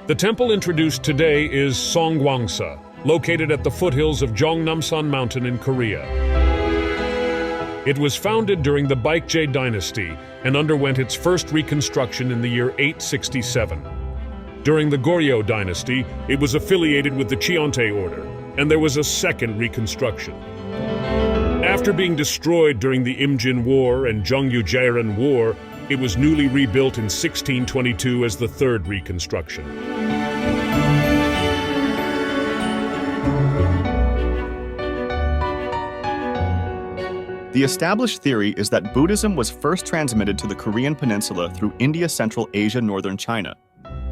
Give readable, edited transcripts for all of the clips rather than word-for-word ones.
The temple introduced today is Songwangsa, located at the foothills of Jongnamsan Mountain in Korea. It was founded during the Baekje dynasty and underwent its first reconstruction in the year 867. During the Goryeo dynasty, it was affiliated with the Cheontae order, and there was a second reconstruction. After being destroyed during the Imjin War and Jungyu-Jairan War, it was newly rebuilt in 1622 as the third reconstruction. The established theory is that Buddhism was first transmitted to the Korean peninsula through India, Central Asia, northern China,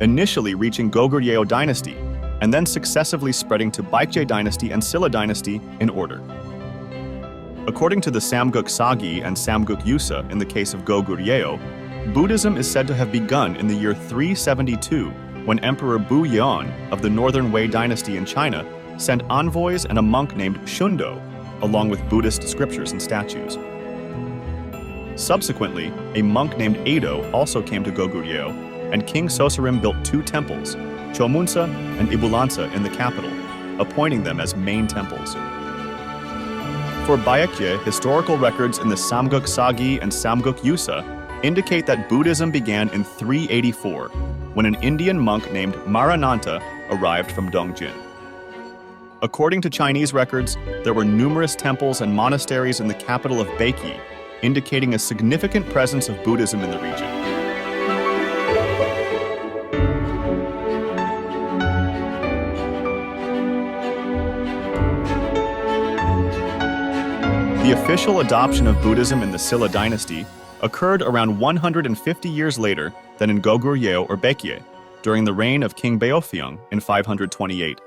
initially reaching Goguryeo dynasty, and then successively spreading to Baekje dynasty and Silla dynasty in order. According to the Samguk Sagi and Samguk Yusa in the case of Goguryeo, Buddhism is said to have begun in the year 372 when Emperor Bu Yeon of the Northern Wei dynasty in China sent envoys and a monk named Shundo, along with Buddhist scriptures and statues. Subsequently, a monk named Edo also came to Goguryeo, and King Soserim built two temples, Chomunsa and Ibulansa, in the capital, appointing them as main temples. For Baekje, historical records in the Samguk Sagi and Samguk Yusa indicate that Buddhism began in 384, when an Indian monk named Marananta arrived from Dongjin. According to Chinese records, there were numerous temples and monasteries in the capital of Baekje, indicating a significant presence of Buddhism in the region. The official adoption of Buddhism in the Silla dynasty occurred around 150 years later than in Goguryeo or Baekje, during the reign of King Beopheung in 528.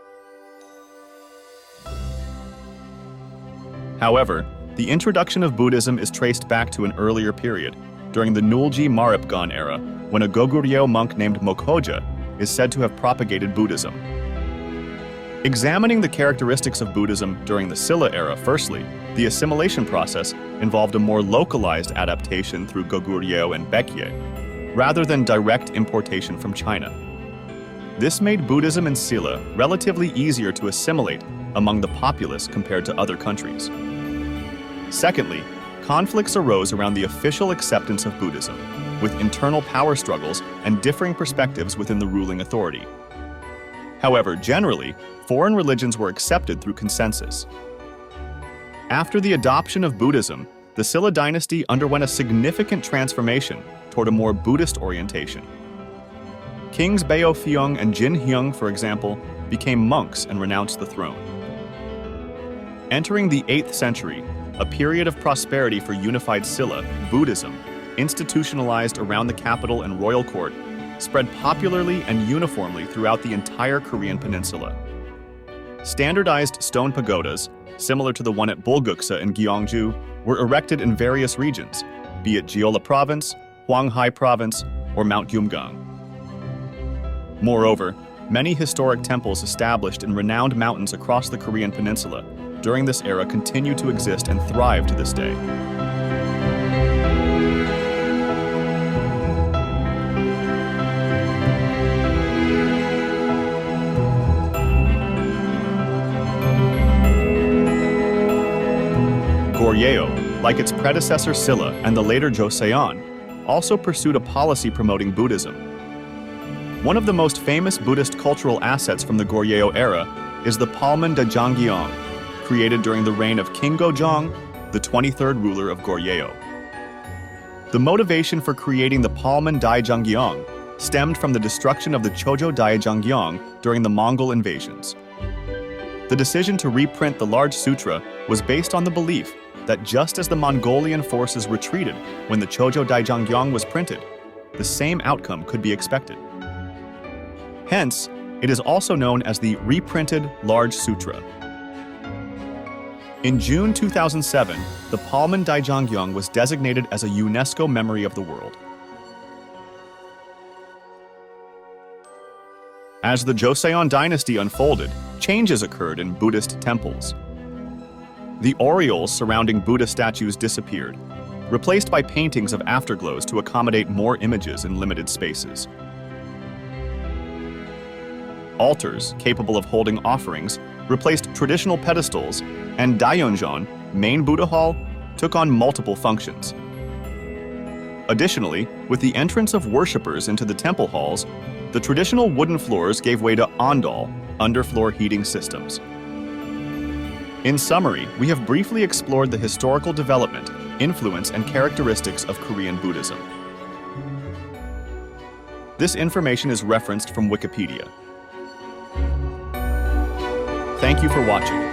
However, the introduction of Buddhism is traced back to an earlier period, during the Nulji Maripgan era, when a Goguryeo monk named Mokhoja is said to have propagated Buddhism. Examining the characteristics of Buddhism during the Silla era, firstly, the assimilation process involved a more localized adaptation through Goguryeo and Baekje, rather than direct importation from China. This made Buddhism in Silla relatively easier to assimilate among the populace compared to other countries. Secondly, conflicts arose around the official acceptance of Buddhism, with internal power struggles and differing perspectives within the ruling authority. However, generally, foreign religions were accepted through consensus. After the adoption of Buddhism, the Silla dynasty underwent a significant transformation toward a more Buddhist orientation. Kings Beopheung and Jin Hyung, for example, became monks and renounced the throne. Entering the 8th century, a period of prosperity for unified Silla, Buddhism, institutionalized around the capital and royal court, spread popularly and uniformly throughout the entire Korean peninsula. Standardized stone pagodas, similar to the one at Bulguksa in Gyeongju, were erected in various regions, be it Jeolla Province, Hwanghae Province, or Mount Yumgang. Moreover, many historic temples established in renowned mountains across the Korean peninsula during this era continue to exist and thrive to this day. Goryeo, like its predecessor Silla and the later Joseon, also pursued a policy promoting Buddhism. One of the most famous Buddhist cultural assets from the Goryeo era is the Palmen Daejangyeong, created during the reign of King Gojong, the 23rd ruler of Goryeo. The motivation for creating the Palmen Daejangyeong stemmed from the destruction of the Chojo Daejangyeong during the Mongol invasions. The decision to reprint the large sutra was based on the belief that just as the Mongolian forces retreated when the Chojo Daejangyeong was printed, the same outcome could be expected. Hence, it is also known as the reprinted Large Sutra. In June 2007, the Palmen Daejangyeong was designated as a UNESCO Memory of the World. As the Joseon dynasty unfolded, changes occurred in Buddhist temples. The aureoles surrounding Buddha statues disappeared, replaced by paintings of afterglows to accommodate more images in limited spaces. Altars, capable of holding offerings, replaced traditional pedestals, and Daiyonjon, main Buddha hall, took on multiple functions. Additionally, with the entrance of worshippers into the temple halls, the traditional wooden floors gave way to ondol, underfloor heating systems. In summary, we have briefly explored the historical development, influence, and characteristics of Korean Buddhism. This information is referenced from Wikipedia. Thank you for watching.